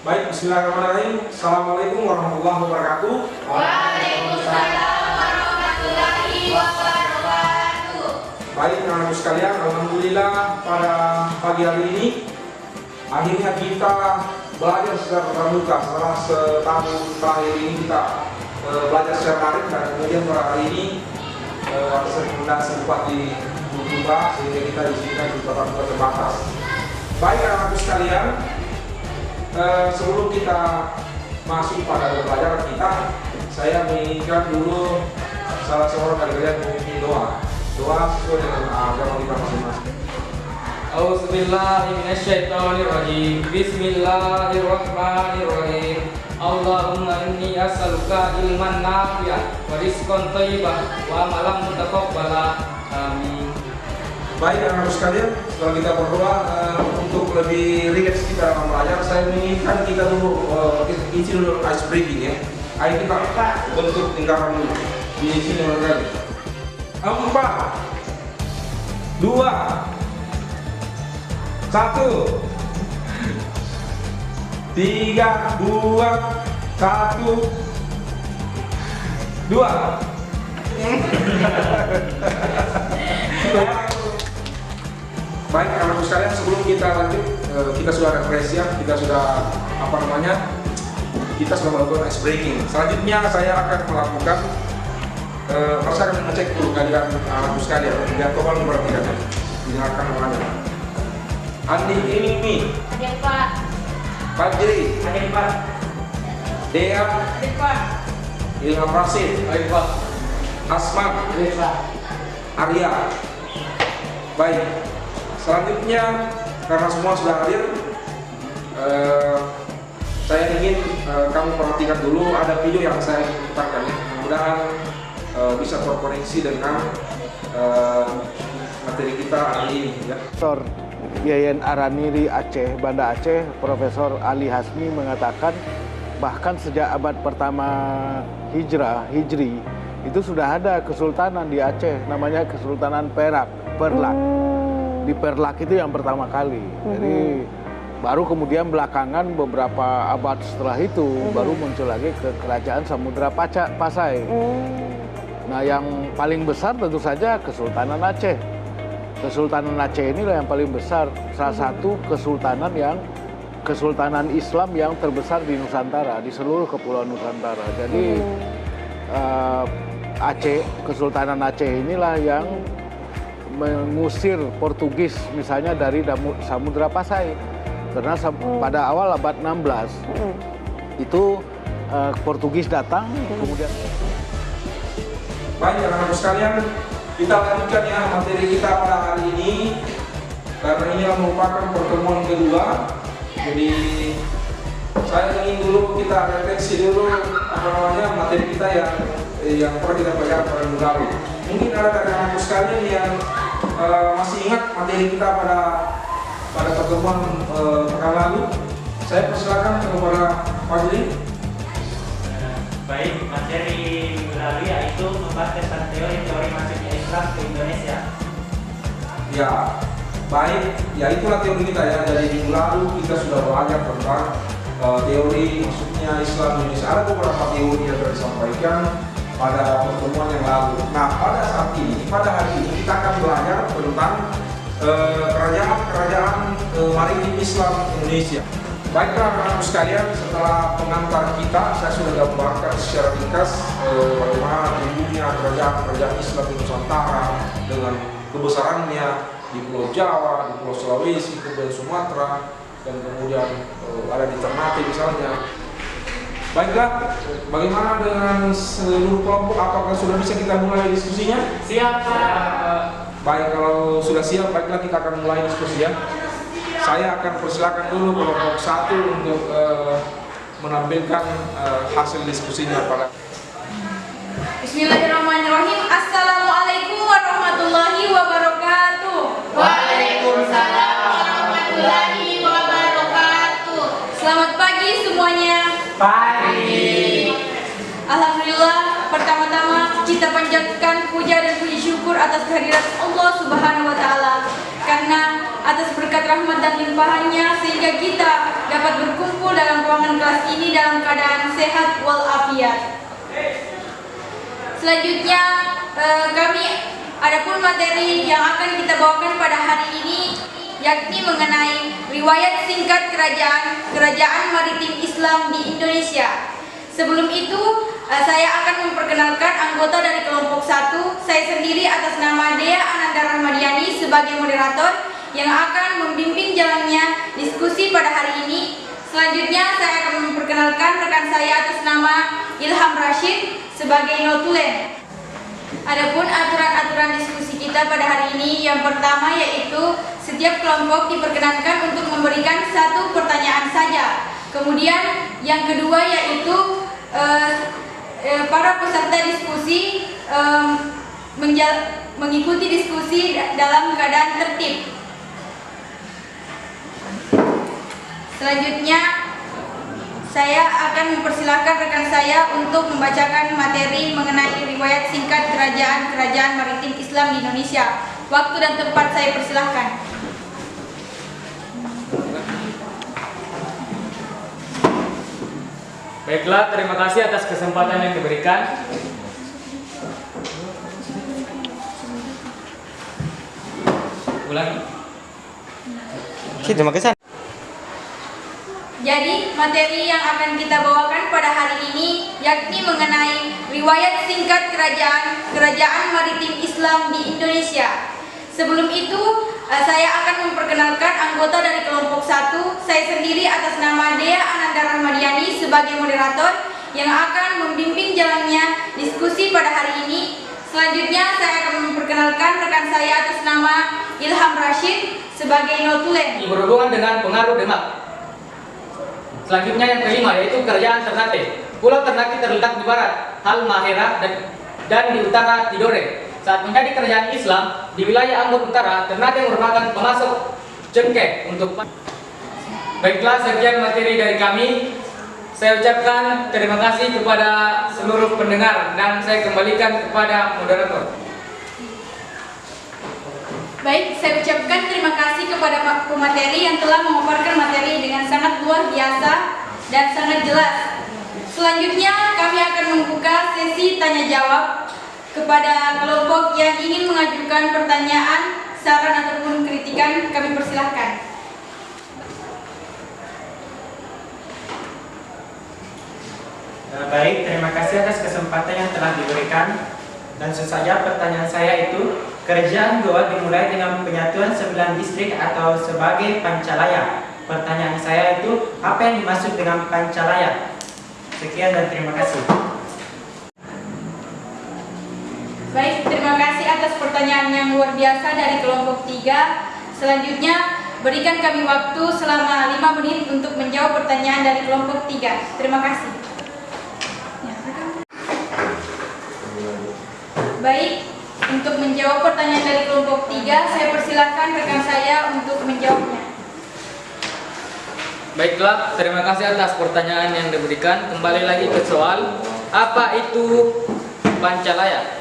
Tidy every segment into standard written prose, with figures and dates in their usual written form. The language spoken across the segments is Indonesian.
Baik, bismillahirrahmanirrahim. Assalamualaikum warahmatullahi wabarakatuh. Waalaikumsalam warahmatullahi wabarakatuh. Baik, anak-anak sekalian, alhamdulillah pada pagi hari ini akhirnya kita belajar secara tatap muka. Setelah setahun terakhir ini kita belajar secara daring, dan kemudian pada hari ini atas rekomendasi Bupati Bulukumba sehingga kita diizinkan di tatap muka terbatas. Baik, anak-anak sekalian, sebelum kita masuk pada pelajaran kita, saya menginginkan dulu salah seorang dari kalian memimpin doa sesuai dengan agama kita masing-masing. Auzubillahiminasyaitonirrajim. Bismillahirrahmanirrahim. Allahumma inni as'aluka ilman nafi'an wa rizqan thayyiban wa amalan mutaqabbala. Amin. Baik, anak-anak sekalian, setelah kita berdoa, untuk lebih rileks kita dalam belajar, saya menginginkan kita dulu isi dulu ice breaking ya. Ayo kita bentuk lingkaran dulu. Di sini kali. 4, 2, 1, 3, 2, 1, 2. Baik, anak-anak sekalian, sebelum kita lanjut, kita sudah refresh ya, kita sudah kita sudah melakukan ice breaking. Selanjutnya saya akan melakukan saya akan mengecek dulu kehadiran anak-anak sekalian. Lihat kembali memperhatikan, dengarkan namanya. Andi Ilmi, Hadir Pak. Fajri, Hadir Pak. Dea, Hadir Pak. Ilham Rasid, Hadir Pak. Asma, Hadir Pak. Arya. Baik, selanjutnya karena semua sudah hadir, saya ingin kamu perhatikan dulu, ada video yang saya putarkan ya. Mudah-mudahan bisa terkoneksi dengan materi kita hari ini ya. Profesor Yayan Araniri Aceh, Banda Aceh, Profesor Ali Hasmi mengatakan bahkan sejak abad pertama Hijri itu sudah ada kesultanan di Aceh, namanya Kesultanan Perlak. Di Perlak itu yang pertama kali. Jadi baru kemudian belakangan beberapa abad setelah itu baru muncul lagi ke Kerajaan Samudra Pasai. Nah, yang paling besar tentu saja Kesultanan Aceh. Kesultanan Aceh inilah yang paling besar, salah satu kesultanan Islam yang terbesar di Nusantara, di seluruh kepulauan Nusantara. Jadi Kesultanan Aceh inilah yang mengusir Portugis misalnya dari Samudra Pasai. Karena pada awal abad 16 itu Portugis datang, kemudian. Baik, anak-anak sekalian, kita lanjutkan ya materi kita pada hari ini, karena ini merupakan pertemuan kedua. Jadi saya ingin dulu kita refleksi dulu materi kita yang pernah kita pelajari pada minggu lalu. Mungkin ada dari anak-anak sekalian yang masih ingat materi kita pada pertemuan pekan lalu. Saya persilakan kepada Fajri. Baik, materi minggu lalu yaitu membahas tentang teori masuknya Islam ke Indonesia. Ya, baik, ya itulah teori kita ya. Dari minggu lalu kita sudah belajar tentang teori masuknya Islam ke Indonesia. Ada beberapa teori yang telah disampaikan pada pertemuan yang lalu. Nah, pada hari ini kita akan belajar tentang kerajaan maritim Islam Indonesia. Baiklah anak-anak sekalian, setelah pengantar kita, saya sudah gambarkan secara ringkas bagaimana tumbuhnya kerajaan Islam di Nusantara dengan kebesarannya di Pulau Jawa, di Pulau Sulawesi, kemudian Sumatera, dan kemudian ada di Ternate misalnya. Baiklah, bagaimana dengan seluruh kelompok? Apakah sudah bisa kita mulai diskusinya? Siap, Pak. Baik, kalau sudah siap, baiklah kita akan mulai diskusi ya. Saya akan persilakan dulu kelompok 1 untuk menampilkan hasil diskusinya pada. Bismillahirrahmanirrahim. Assalamualaikum warahmatullahi wabarakatuh. Waalaikumsalam warahmatullahi wabarakatuh. Selamat pagi semuanya. Pagi. Alhamdulillah, pertama-tama kita panjatkan puja dan puji syukur atas kehadiran Allah Subhanahu wa taala, karena atas berkat berkat rahmat dan limpahannya sehingga kita dapat berkumpul dalam ruangan kelas ini dalam keadaan sehat walafiat. Selanjutnya adapun materi yang akan kita bawakan pada hari ini yakni mengenai riwayat singkat kerajaan maritim Islam di Indonesia. Sebelum itu, saya akan memperkenalkan anggota dari kelompok 1. Saya sendiri atas nama Dea Ananda Rahmadiani sebagai moderator yang akan membimbing jalannya diskusi pada hari ini. Selanjutnya, saya akan memperkenalkan rekan saya atas nama Ilham Rashid sebagai notulen. Adapun aturan-aturan diskusi kita pada hari ini, yang pertama yaitu setiap kelompok diperkenankan untuk memberikan 1 pertanyaan saja. Kemudian yang kedua yaitu para peserta diskusi mengikuti diskusi dalam keadaan tertib. Selanjutnya saya akan mempersilahkan rekan saya untuk membacakan materi mengenai riwayat singkat kerajaan maritim Islam di Indonesia. Waktu dan tempat saya persilahkan. Baiklah, terima kasih atas kesempatan yang diberikan. Ulangi. Terima kasih. Jadi, materi yang akan kita bawakan pada hari ini yakni mengenai riwayat singkat kerajaan maritim Islam di Indonesia. Sebelum itu, saya akan memperkenalkan anggota dari kelompok 1. Saya sendiri atas nama Dea Ananda Rahmadiani sebagai moderator yang akan membimbing jalannya diskusi pada hari ini. Selanjutnya, saya akan memperkenalkan rekan saya atas nama Ilham Rashid sebagai notulen. Berhubungan dengan pengaruh Demak. Selanjutnya yang kelima yaitu kerajaan Ternate. Pulau Ternate terletak di barat Halmahera dan di utara Tidore. Saat menjadi kerajaan Islam di wilayah Ambon Utara, Ternate merupakan pemasok cengkeh untuk. Baiklah, sekian materi dari kami. Saya ucapkan terima kasih kepada seluruh pendengar dan saya kembalikan kepada moderator. Baik, saya ucapkan terima kasih kepada Pak Pemateri yang telah memaparkan materi dengan sangat luar biasa dan sangat jelas. Selanjutnya, kami akan membuka sesi tanya jawab kepada kelompok yang ingin mengajukan pertanyaan, saran ataupun kritikan. Kami persilahkan. Baik, terima kasih atas kesempatan yang telah diberikan. Langsung saja pertanyaan saya itu, kerajaan Goa dimulai dengan penyatuan 9 distrik atau sebagai Pancalaya. Pertanyaan saya itu, apa yang dimaksud dengan Pancalaya? Sekian dan terima kasih. Baik, terima kasih atas pertanyaan yang luar biasa dari kelompok 3. Selanjutnya, berikan kami waktu selama 5 menit untuk menjawab pertanyaan dari kelompok 3. Terima kasih. Baik, untuk menjawab pertanyaan dari kelompok 3, saya persilakan rekan saya untuk menjawabnya. Baiklah, terima kasih atas pertanyaan yang diberikan. Kembali lagi ke soal, apa itu Pancalaya?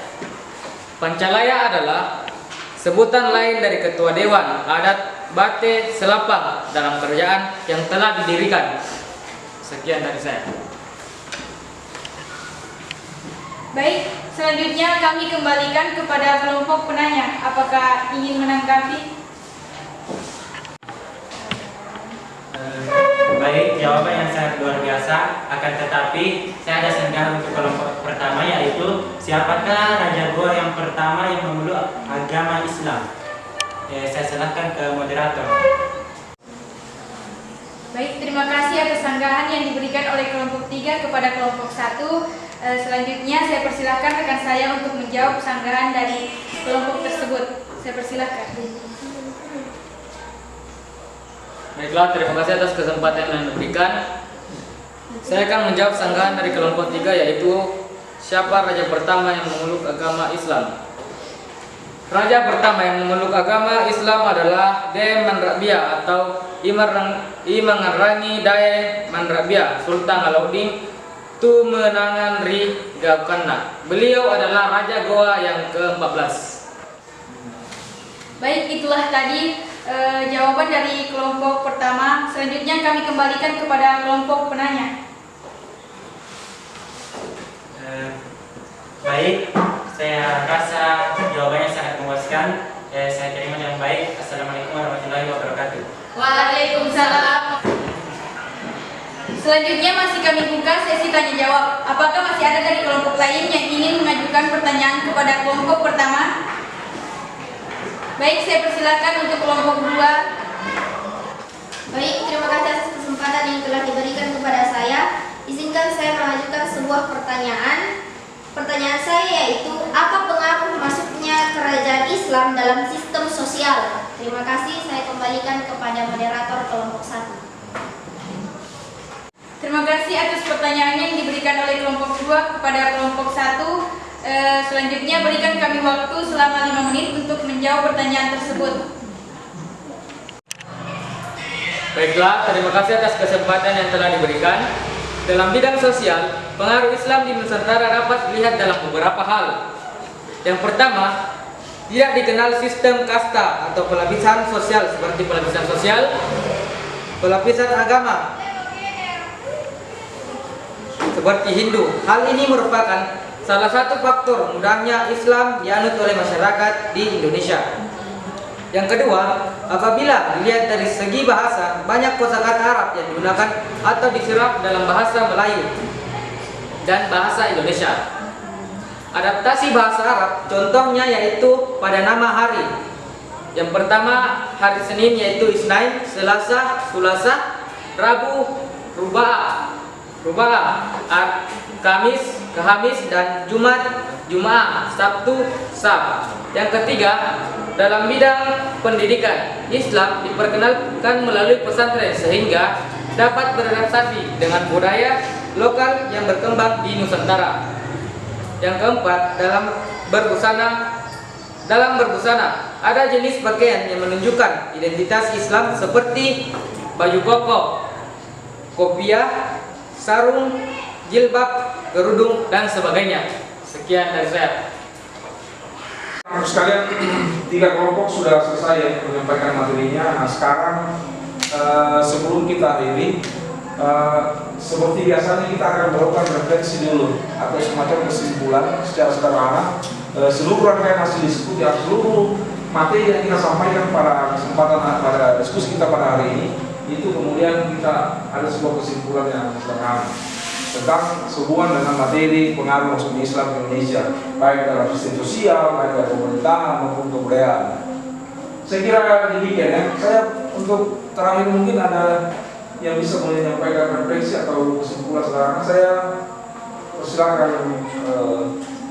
Pancalaya adalah sebutan lain dari Ketua Dewan Adat Bate Selapang dalam kerajaan yang telah didirikan. Sekian dari saya. Baik, selanjutnya kami kembalikan kepada kelompok penanya. Apakah ingin menanggapi? Baik, jawaban yang sangat luar biasa. Akan tetapi, saya ada senggahan untuk kelompok pertama, yaitu siapakah Raja Goa yang pertama yang memeluk agama Islam? Saya serahkan ke moderator. Baik, terima kasih atas sanggahan yang diberikan oleh kelompok 3 kepada kelompok 1. Selanjutnya saya persilahkan rekan saya untuk menjawab sanggahan dari kelompok tersebut. Saya persilahkan. Baiklah, terima kasih atas kesempatan yang diberikan. Saya akan menjawab sanggahan dari kelompok 3, yaitu siapa raja pertama yang memeluk agama Islam? Raja pertama yang memeluk agama Islam adalah Dae Manrabia atau Imangarangi Dae Manrabia Sultan Alauddin Tumenangan Ri Gaukana. Beliau adalah Raja Goa yang ke-14. Baik, itulah tadi jawaban dari kelompok pertama. Selanjutnya kami kembalikan kepada kelompok penanya. Baik, saya rasa jawabannya sangat memuaskan. Saya terima dengan baik. Assalamualaikum warahmatullahi wabarakatuh. Waalaikumsalam. Selanjutnya masih kami buka sesi tanya jawab. Apakah masih ada dari kelompok lain yang ingin mengajukan pertanyaan kepada kelompok pertama? Baik, saya persilakan untuk kelompok kedua. Baik, terima kasih atas kesempatan yang telah diberikan kepada saya. Izinkan saya mengajukan sebuah pertanyaan. Pertanyaan saya yaitu, apa pengaruh masuknya kerajaan Islam dalam sistem sosial? Terima kasih, saya kembalikan kepada moderator kelompok 1. Terima kasih atas pertanyaannya yang diberikan oleh kelompok kedua kepada kelompok 1. Selanjutnya berikan kami waktu selama 5 menit untuk menjawab pertanyaan tersebut. Baiklah, terima kasih atas kesempatan yang telah diberikan. Dalam bidang sosial, pengaruh Islam di Nusantara dapat dilihat dalam beberapa hal. Yang pertama, tidak dikenal sistem kasta atau pelapisan sosial seperti pelapisan sosial, pelapisan agama seperti Hindu. Hal ini merupakan salah satu faktor mudahnya Islam dianut oleh masyarakat di Indonesia. Yang kedua, apabila dilihat dari segi bahasa, banyak kosakata Arab yang digunakan atau diserap dalam bahasa Melayu dan bahasa Indonesia. Adaptasi bahasa Arab contohnya yaitu pada nama hari. Yang pertama, hari Senin yaitu Isnain, Selasa, Sulasa, Rabu, Rubaa, Kamis, Kahamis, dan Jumat, Jumaah, Sabtu, Sab. Yang ketiga, dalam bidang pendidikan, Islam diperkenalkan melalui pesantren sehingga dapat beradaptasi dengan budaya lokal yang berkembang di Nusantara. Yang keempat, dalam berbusana, ada jenis pakaian yang menunjukkan identitas Islam seperti baju koko, kopiah, sarung, jilbab, kerudung, dan sebagainya. Sekian dari saya. Sekalian, 3 kelompok sudah selesai menyampaikan materinya. Nah, sekarang sebelum kita akhiri, seperti biasanya kita akan melakukan refleksi dulu atau semacam kesimpulan secara sederhana seluruh rangkaian hasil diskusi, seluruh materi yang kita sampaikan pada kesempatan pada diskusi kita pada hari ini. Itu kemudian kita ada sebuah kesimpulan yang sederhana tentang sehubungan dengan materi pengaruh masuknya Islam ke Indonesia, baik dalam sistem sosial, baik dalam pemerintahan maupun kebudayaan. Saya kira demikian ya. Saya untuk terakhir mungkin ada yang bisa menyampaikan refleksi atau kesimpulan sederhana. Saya persilakan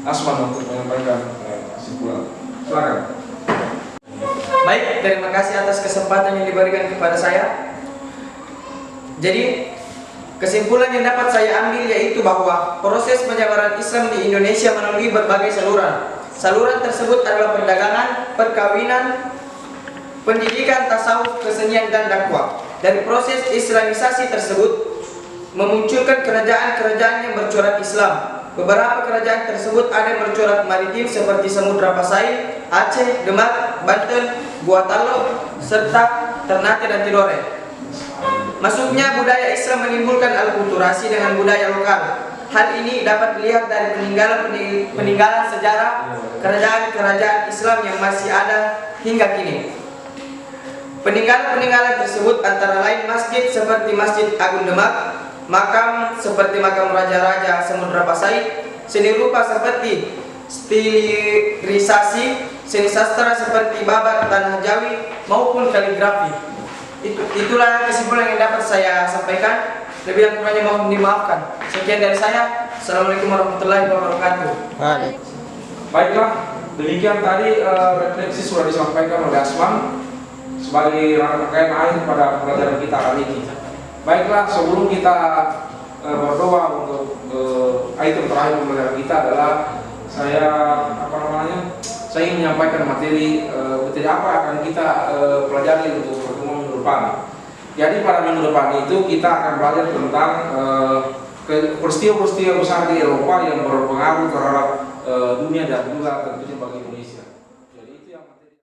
Asman untuk menyampaikan kesimpulan. Silakan. Baik, terima kasih atas kesempatan yang diberikan kepada saya. Jadi, kesimpulan yang dapat saya ambil yaitu bahwa proses penyebaran Islam di Indonesia melalui berbagai saluran. Saluran tersebut adalah perdagangan, perkawinan, pendidikan, tasawuf, kesenian, dan dakwah. Dari proses islamisasi tersebut memunculkan kerajaan-kerajaan yang bercorak Islam. Beberapa kerajaan tersebut ada yang bercorak maritim seperti Samudra Pasai, Aceh, Demak, Banten, Gorontalo, serta Ternate dan Tidore. Masuknya budaya Islam menimbulkan alkulturasi dengan budaya lokal. Hal ini dapat dilihat dari peninggalan sejarah kerajaan-kerajaan Islam yang masih ada hingga kini. Peninggalan tersebut antara lain masjid seperti Masjid Agung Demak, makam seperti makam Raja-Raja Samudra Pasai, seni rupa seperti stilisasi, seni sastra seperti babat tanah Jawi maupun kaligrafi. Itulah kesimpulan yang dapat saya sampaikan. Lebih dan kurangnya mohon dimaafkan. Sekian dari saya. Assalamualaikum warahmatullahi wabarakatuh. Baiklah, demikian tadi refleksi sudah disampaikan oleh Asman sebagai rangkaian akhir pada pelajaran kita kali ini. Baiklah, sebelum kita berdoa untuk item terakhir pelajaran kita adalah saya ingin menyampaikan materi apa akan kita pelajari untuk pertemuan minggu depan. Jadi pada minggu depan itu kita akan belajar tentang peristiwa-peristiwa besar di Eropa yang berpengaruh terhadap dunia dan juga tentunya bagi Indonesia.